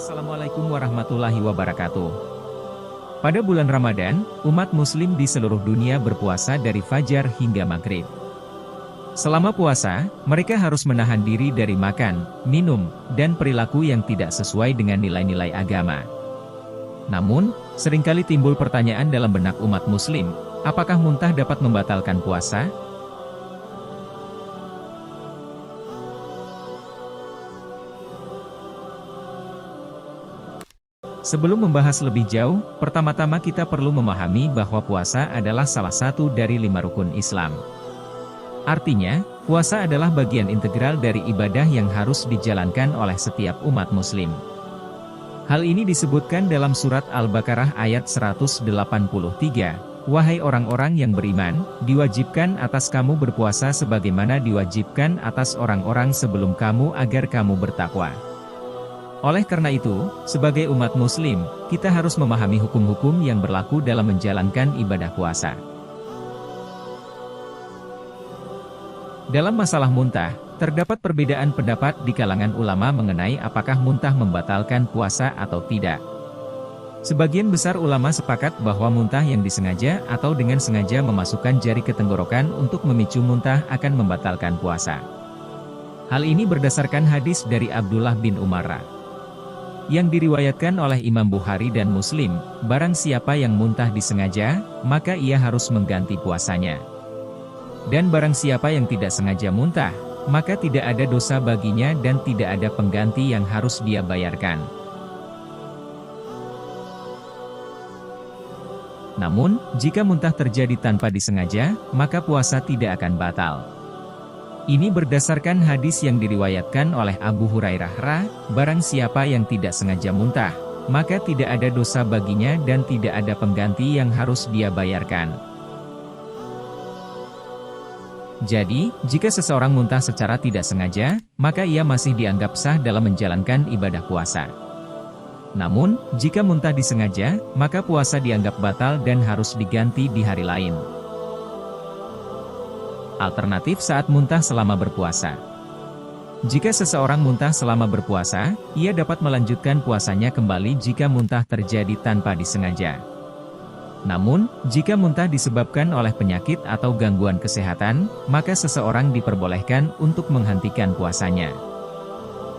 Assalamualaikum warahmatullahi wabarakatuh. Pada bulan Ramadan, umat muslim di seluruh dunia berpuasa dari fajar hingga maghrib. Selama puasa, mereka harus menahan diri dari makan, minum, dan perilaku yang tidak sesuai dengan nilai-nilai agama. Namun, seringkali timbul pertanyaan dalam benak umat muslim, apakah muntah dapat membatalkan puasa? Sebelum membahas lebih jauh, pertama-tama kita perlu memahami bahwa puasa adalah salah satu dari 5 rukun Islam. Artinya, puasa adalah bagian integral dari ibadah yang harus dijalankan oleh setiap umat muslim. Hal ini disebutkan dalam surat Al-Baqarah ayat 183, "Wahai orang-orang yang beriman, diwajibkan atas kamu berpuasa sebagaimana diwajibkan atas orang-orang sebelum kamu agar kamu bertakwa." Oleh karena itu, sebagai umat muslim, kita harus memahami hukum-hukum yang berlaku dalam menjalankan ibadah puasa. Dalam masalah muntah, terdapat perbedaan pendapat di kalangan ulama mengenai apakah muntah membatalkan puasa atau tidak. Sebagian besar ulama sepakat bahwa muntah yang disengaja atau dengan sengaja memasukkan jari ke tenggorokan untuk memicu muntah akan membatalkan puasa. Hal ini berdasarkan hadis dari Abdullah bin Umar yang diriwayatkan oleh Imam Bukhari dan Muslim, barang siapa yang muntah disengaja, maka ia harus mengganti puasanya. Dan barang siapa yang tidak sengaja muntah, maka tidak ada dosa baginya dan tidak ada pengganti yang harus dia bayarkan. Namun, jika muntah terjadi tanpa disengaja, maka puasa tidak akan batal. Ini berdasarkan hadis yang diriwayatkan oleh Abu Hurairah, barang siapa yang tidak sengaja muntah, maka tidak ada dosa baginya dan tidak ada pengganti yang harus dia bayarkan. Jadi, jika seseorang muntah secara tidak sengaja, maka ia masih dianggap sah dalam menjalankan ibadah puasa. Namun, jika muntah disengaja, maka puasa dianggap batal dan harus diganti di hari lain. Alternatif saat muntah selama berpuasa. Jika seseorang muntah selama berpuasa, ia dapat melanjutkan puasanya kembali jika muntah terjadi tanpa disengaja. Namun, jika muntah disebabkan oleh penyakit atau gangguan kesehatan, maka seseorang diperbolehkan untuk menghentikan puasanya.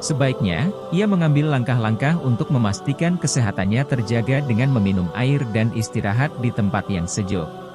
Sebaiknya, ia mengambil langkah-langkah untuk memastikan kesehatannya terjaga dengan meminum air dan istirahat di tempat yang sejuk.